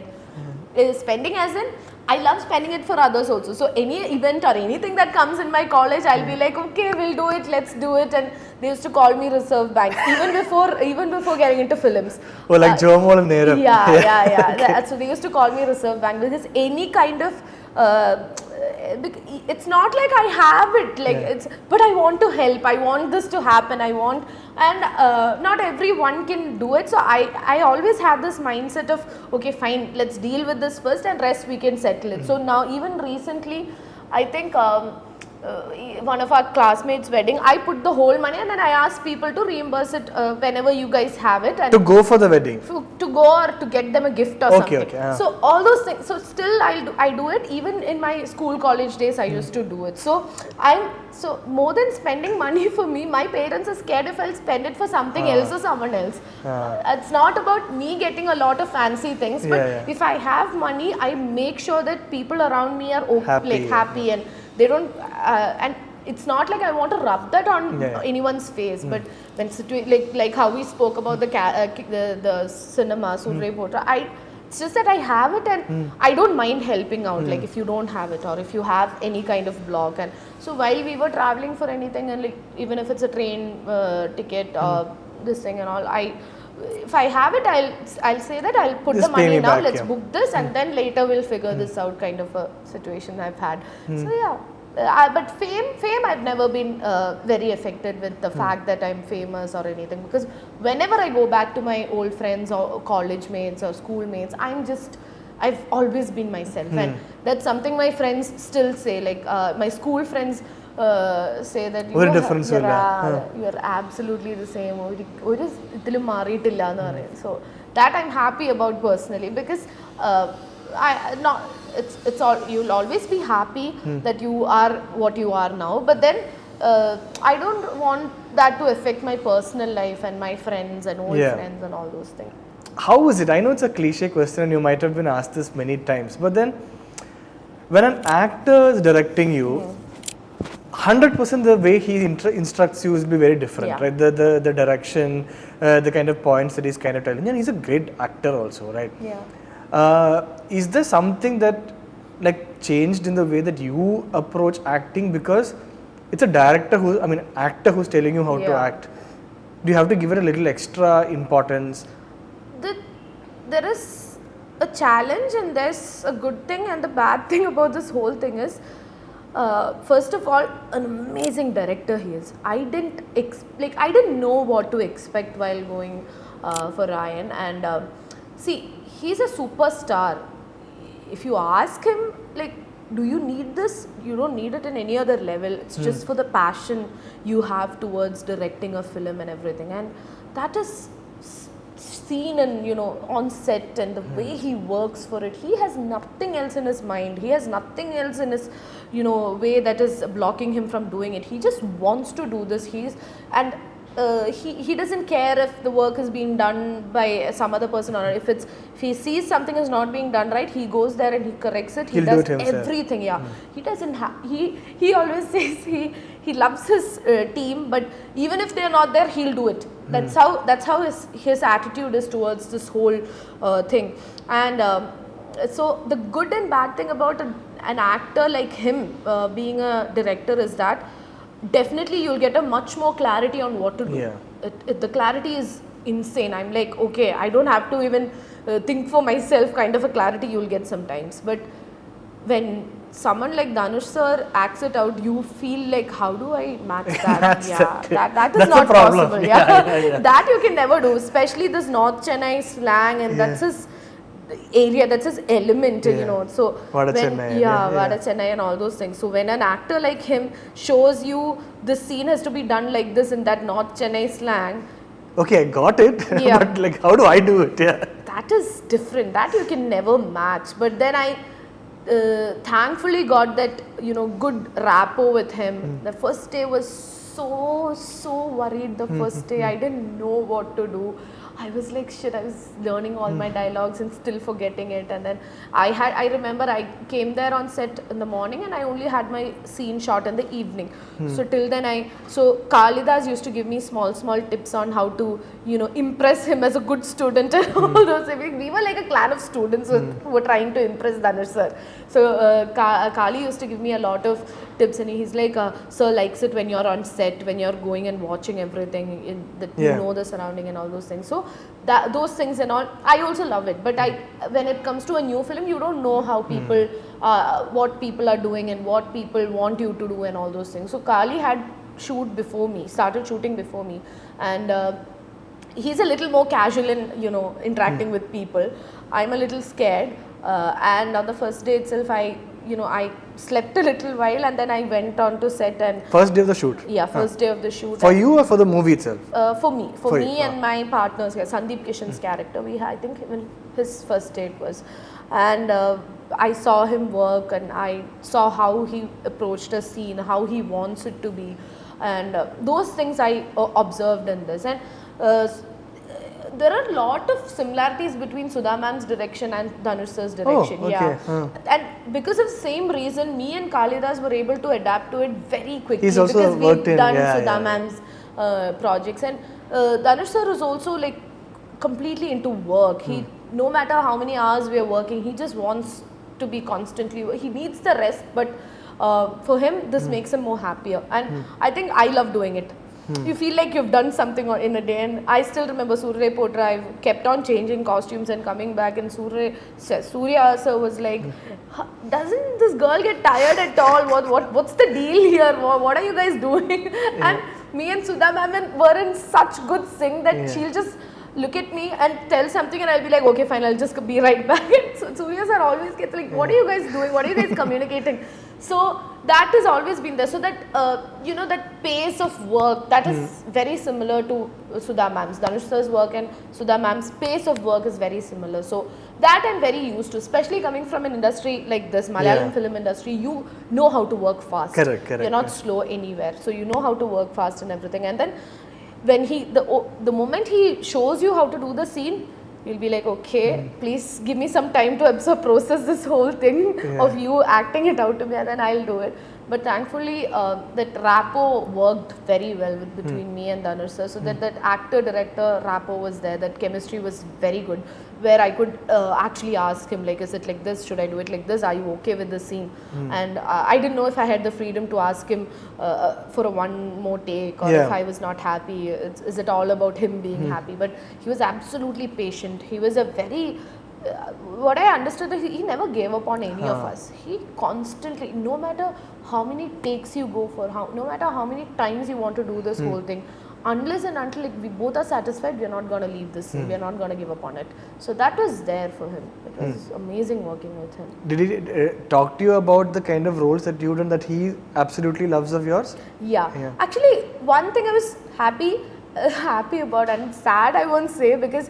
Spending as in, I love spending it for others also. So any event or anything that comes in my college, I'll be like, okay, we'll do it, let's do it. And they used to call me Reserve Bank even before getting into films. Oh, like Jomo and Nera. Yeah. Okay. So they used to call me Reserve Bank because any kind of it's not like I have it, like but I want to help. I want this to happen. And not everyone can do it. So I always had this mindset of, okay, fine, let's deal with this first and rest we can settle it. So now even recently, I think one of our classmates' wedding, I put the whole money and then I asked people to reimburse it whenever you guys have it. And to go for the wedding? To go or to get them a gift or something. Okay. So all those things, so still I do it. Even in my school, college days, I used to do it. So more than spending money for me, my parents are scared if I'll spend it for something else or someone else. It's not about me getting a lot of fancy things, but if I have money, I make sure that people around me are happy and they don't, and it's not like I want to rub that on anyone's face, but when like how we spoke about the cinema, Soorarai Pottru, it's just that I have it and I don't mind helping out, like if you don't have it or if you have any kind of block. And so while we were traveling for anything, and like even if it's a train ticket or this thing and all, if I have it, I'll say that I'll put the money now, let's book this and then later we'll figure this out, kind of a situation I've had. So yeah. But fame, I've never been very affected with the fact that I'm famous or anything, because whenever I go back to my old friends or college mates or school mates, I've always been myself, and that's something my friends still say. Like my school friends say that you're absolutely the same. So that I'm happy about personally, because it's all, you'll always be happy that you are what you are now, but then I don't want that to affect my personal life and my friends and old friends and all those things. How is it? I know it's a cliche question and you might have been asked this many times, but then when an actor is directing you, 100% the way he instructs you will be very different, right? The direction, the kind of points that he's kind of telling, and he's a great actor also, right? Is there something that like changed in the way that you approach acting, because it's a director actor who's telling you how to act? Do you have to give it a little extra importance? There is a challenge and there's a good thing, and the bad thing about this whole thing is, first of all, an amazing director he is. I didn't know what to expect while going for Raayan, and see, he's a superstar. If you ask him, like, do you need this? You don't need it in any other level. It's just for the passion you have towards directing a film and everything, and that is seen and on set, and the way he works for it. He has nothing else in his mind. He has nothing else in his way that is blocking him from doing it. He just wants to do this. He doesn't care if the work is being done by some other person, or if he sees something is not being done right, he goes there and he corrects it. He does everything. He doesn't he always says he loves his team, but even if they're not there, he'll do it. That's how his attitude is towards this whole thing. And so the good and bad thing about an actor like him being a director is that definitely you'll get a much more clarity on what to do. The clarity is insane. I'm like, okay, I don't have to even think for myself, kind of a clarity you'll get sometimes. But when someone like Dhanush sir acts it out, you feel like, how do I match that? That is not possible. That you can never do, especially this North Chennai slang, and that's his area, that's his element, so Vada Chennai and all those things. So when an actor like him shows you this scene has to be done like this in that North Chennai slang, okay, I got it, but like, how do I do it? that is different. That you can never match. But then I thankfully got that, you know, good rapport with him. The first day was so worried. The first day I didn't know what to do. I was like, shit, I was learning all my dialogues and still forgetting it. And then I remember I came there on set in the morning and I only had my scene shot in the evening. So till then so Kalidas used to give me small tips on how to, you know, impress him as a good student and all those things. We were like a clan of students who were trying to impress Dhanush sir. So Kali used to give me a lot of tips, and he's like, sir likes it when you're on set, when you're going and watching everything, that you know the surrounding and all those things. So those things and all, I also love it. But when it comes to a new film, you don't know how people, what people are doing and what people want you to do and all those things. So Kali had started shooting before me, and he's a little more casual in, you know, interacting with people. I'm a little scared, and on the first day itself, I slept a little while and then I went on to set. And first day of the shoot? Yeah, first day of the shoot. For you or for the movie itself? For me and my partners, Sandeep Kishan's character. I think even his first day it was. And I saw him work and I saw how he approached a scene, how he wants it to be. And those things I observed in this. And there are a lot of similarities between Sudha ma'am's direction and Dhanush sir's direction. Oh, okay. And because of same reason, me and Kalidas were able to adapt to it very quickly. He's also because worked we've done in Sudha ma'am's projects. And Dhanush sir is also like completely into work. He, no matter how many hours we are working, he just wants to be constantly, he needs the rest, but for him this makes him more happier. And I think I love doing it. You feel like you've done something in a day. And I still remember Soorarai Pottru, I kept on changing costumes and coming back, and Surya sir was like, doesn't this girl get tired at all? What's the deal here? What are you guys doing? And me and Sudha ma'am were in such good sync that she'll just look at me and tell something and I'll be like, okay fine, I'll just be right back. So Surya sir always gets like, what are you guys doing? What are you guys communicating? So that has always been there. So that, you know, that pace of work, that is very similar to Sudha ma'am's. Dhanush sir's work and Sudha ma'am's pace of work is very similar. So that I'm very used to, especially coming from an industry like this, Malayalam film industry. You know how to work fast. Correct. You're not slow anywhere. So you know how to work fast and everything. And then when the moment he shows you how to do the scene, you'll be like, okay, please give me some time to process this whole thing of you acting it out to me, and then I'll do it. But thankfully, that rapport worked very well between me and Dhanush sir. So that actor-director rapport was there, that chemistry was very good, where I could actually ask him, like, is it like this? Should I do it like this? Are you okay with the scene? And I didn't know if I had the freedom to ask him for one more take, or if I was not happy, is it all about him being happy? But he was absolutely patient. He was a very... what I understood is he never gave up on any of us. He constantly, no matter how many takes you go for, no matter how many times you want to do this whole thing, unless and until we both are satisfied, we're not going to leave this scene, we're not going to give up on it. So that was there for him. It was amazing working with him. Did he talk to you about the kind of roles that you've done that he absolutely loves of yours? Yeah. Actually, one thing I was happy about, and sad I won't say, because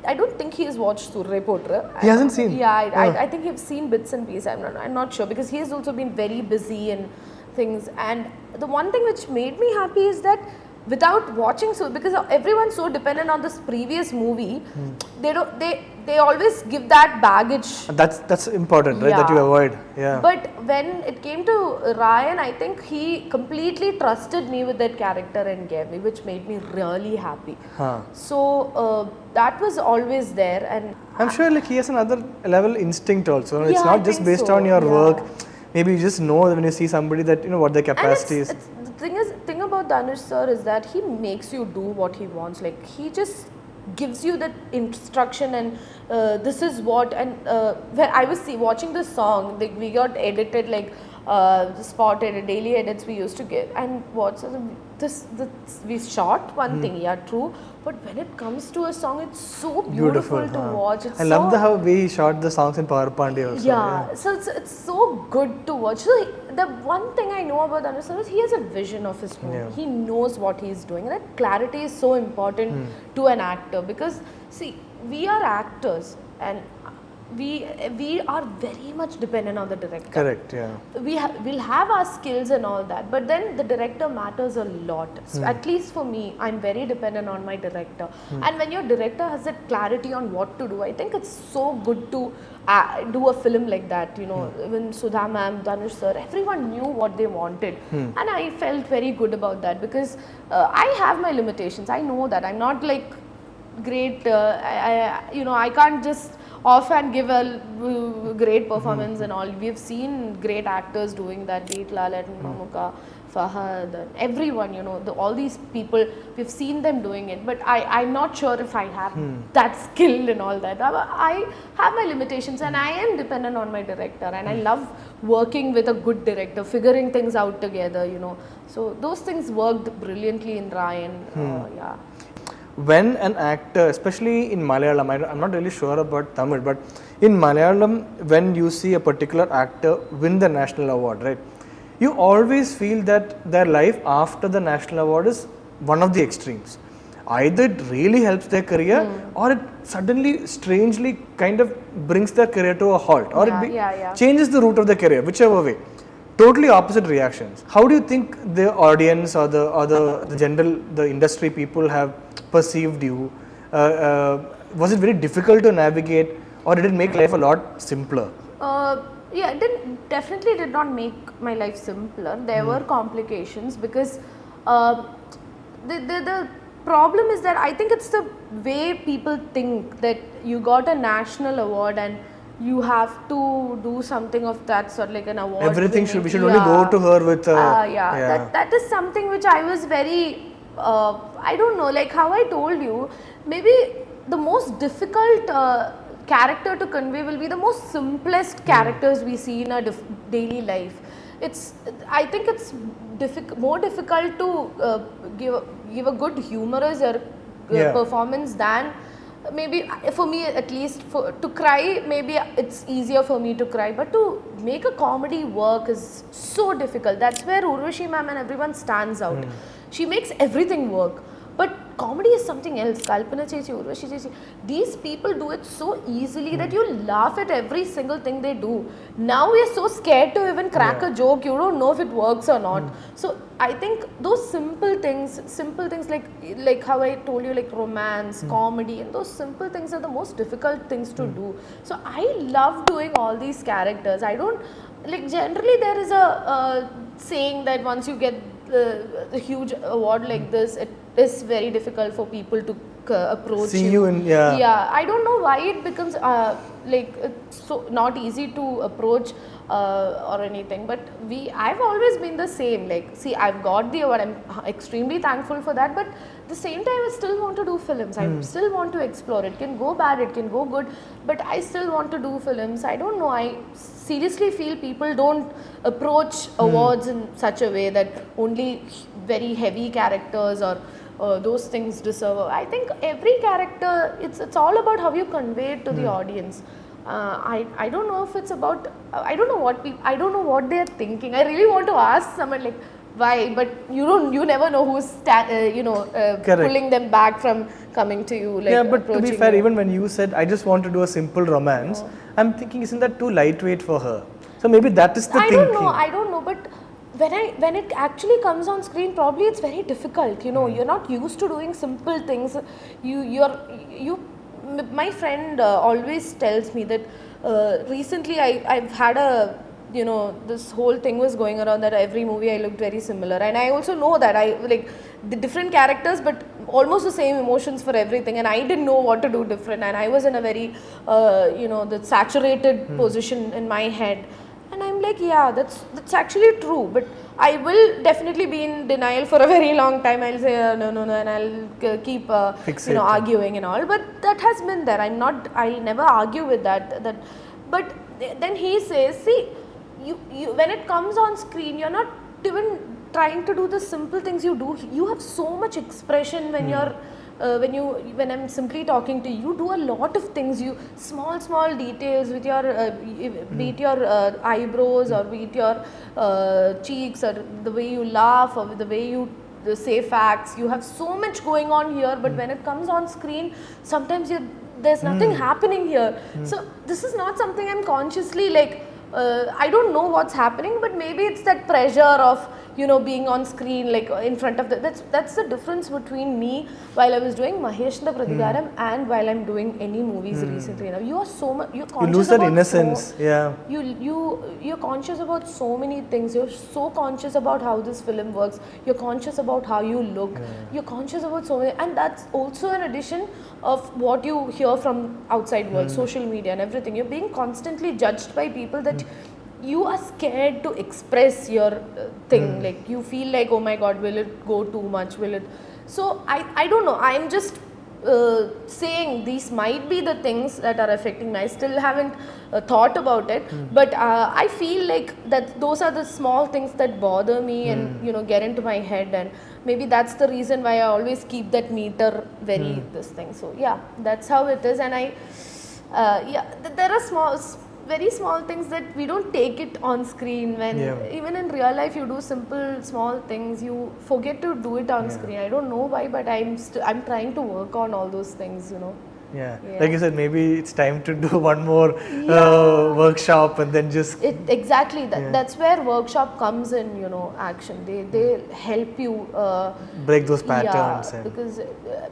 I don't think he has watched Soorarai Pottru. He hasn't seen? Yeah, I think he's seen bits and pieces. I'm not sure, because he has also been very busy and things. And the one thing which made me happy is that without watching, because everyone's so dependent on this previous movie, they always give that baggage. That's important, right? That you avoid. Yeah. But when it came to Raayan, I think he completely trusted me with that character and gave me, which made me really happy. So that was always there, and I'm sure like he has another level instinct also. It's not just based on your work. Maybe you just know when you see somebody that you know what their capacity is. The thing about Dhanush sir is that he makes you do what he wants. Like, he just gives you that instruction, and this is what. And when I was watching the song, we got edited, like spot edit, daily edits we used to get, and we shot one thing, true. But when it comes to a song, it's so beautiful to watch. I love the way he shot the songs in Power Pandey also. Yeah, so it's so good to watch. So the one thing I know about Dhanush sir is he has a vision of his own. He knows what he's doing, and that clarity is so important to an actor, because see, we are actors, and we are very much dependent on the director. Correct, yeah. We'll have our skills and all that, but then the director matters a lot. At least for me, I'm very dependent on my director. And when your director has that clarity on what to do, I think it's so good to do a film like that. You know, even Sudha ma'am, Dhanush sir, everyone knew what they wanted, and I felt very good about that, because I have my limitations. I know that I'm not like great. I can't just offhand give a great performance and all. We've seen great actors doing that, be it Lalit and Mamuka, Fahad, and everyone, you know, all these people, we've seen them doing it, but I'm not sure if I have that skill and all that. I have my limitations, and I am dependent on my director, and I love working with a good director, figuring things out together, you know. So those things worked brilliantly in Raayan. Yeah. When an actor, especially in Malayalam, I'm not really sure about Tamil, but in Malayalam, when you see a particular actor win the national award, right, you always feel that their life after the national award is one of the extremes. Either it really helps their career, or it suddenly, strangely kind of brings their career to a halt, or it changes the route of their career, whichever way. Totally opposite reactions. How do you think the audience or the industry people have perceived you? Was it very difficult to navigate, or did it make life a lot simpler? Yeah, it definitely did not make my life simpler. There were complications, because the problem is that I think it's the way people think that you got a national award and you have to do something of that sort, like an award. Everything we should only go to her with. That is something which I was very. I don't know, like how I told you, maybe the most difficult character to convey will be the most simplest characters we see in our daily life. I think it's more difficult to give a good humorous or performance than maybe, for me at least, to cry. Maybe it's easier for me to cry, but to make a comedy work is so difficult. That's where Urvashi ma'am and everyone stands out. She makes everything work. But comedy is something else. Kalpana Chechi, Urvashi Chechi, these people do it so easily that you laugh at every single thing they do. Now we are so scared to even crack a joke. You don't know if it works or not. So I think those simple things like how I told you, like romance, comedy, and those simple things are the most difficult things to do. So I love doing all these characters. I don't, like, generally there is a saying that once you get a huge award like this, it is very difficult for people to approach you. I don't know why it becomes like it's so not easy to approach or anything, but I've always been the same. Like, see, I've got the award, I'm extremely thankful for that, but at the same time I still want to do films. I still want to explore. It can go bad, it can go good, but I still want to do films. I don't know, I seriously feel people don't approach awards in such a way that only very heavy characters or those things deserve. I think every character, it's all about how you convey it to the audience. I don't know if it's about, I don't know what they're thinking. I really want to ask someone like why, but you never know who's pulling them back from coming to you. Like, but to be fair, even when you said I just want to do a simple romance, I'm thinking, isn't that too lightweight for her? So maybe that is the thinking. I don't know, but when it actually comes on screen, probably it's very difficult. You know, you're not used to doing simple things. My friend always tells me that recently I've had a, this whole thing was going around that every movie I looked very similar, and I also know that I like the different characters but almost the same emotions for everything, and I didn't know what to do different, and I was in a very the saturated position in my head. And I'm like, yeah, that's actually true, but I will definitely be in denial for a very long time. I'll say no, and I'll keep arguing and all. But that has been there. I'll never argue with that. But then he says, see, you when it comes on screen, you're not even trying to do the simple things you do. You have so much expression when you're. When I'm simply talking to you, do a lot of things. You small details with your be it your eyebrows or be it your cheeks or the way you laugh or the way you say facts. You have so much going on here, but when it comes on screen, sometimes there's nothing happening here. So this is not something I'm consciously like, I don't know what's happening, but maybe it's that pressure of, you know, being on screen, like in front of the, that's the difference between me while I was doing Mashentine Prathikaram and while I'm doing any movies recently. Now you are so much, you're conscious, you lose that about innocence. you're conscious about so many things. You're so conscious about how this film works. You're conscious about how you look. You're conscious about so many, and that's also an addition of what you hear from outside world, social media and everything. You're being constantly judged by people that you are scared to express your thing. Like you feel like, oh my god, will it go too much, will it? So I don't know, I'm just saying these might be the things that are affecting me. I still haven't thought about it, but I feel like that those are the small things that bother me and, you know, get into my head, and maybe that's the reason why I always keep that meter very this thing. So yeah, that's how it is. And there are very small things that we don't take it on screen, when even in real life you do simple small things, you forget to do it on screen. I don't know why, but I'm trying to work on all those things, you know. Like you said, maybe it's time to do one more workshop and then just exactly that's where workshop comes in, you know, action. They help you break those patterns. Because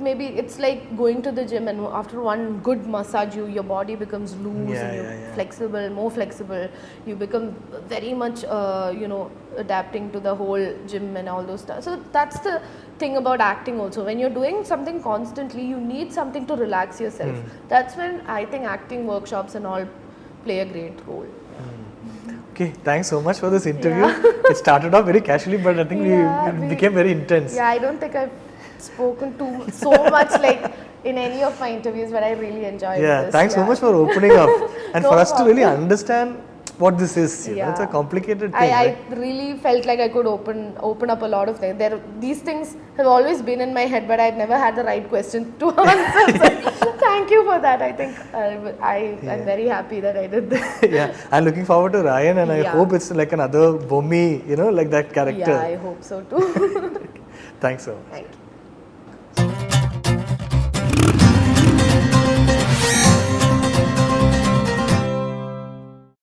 maybe it's like going to the gym, and after one good massage your body becomes loose and you're flexible, more flexible. You become very much you know, adapting to the whole gym and all those stuff. So that's the thing about acting also. When you're doing something constantly, you need something to relax yourself. That's when I think acting workshops and all play a great role. Okay, thanks so much for this interview. It started off very casually, but I think it became very intense. I don't think I've spoken so much like in any of my interviews, but I really enjoyed this. Thanks so much for opening up and for us to really understand what this is. You know, it's a complicated thing. I really felt like I could open up a lot of things. These things have always been in my head, but I've never had the right question to answer. So thank you for that. I think I'm very happy that I did this. I'm looking forward to Raayan, and I hope it's like another Bommi, you know, like that character. Yeah, I hope so too. Thanks so much. Thank you.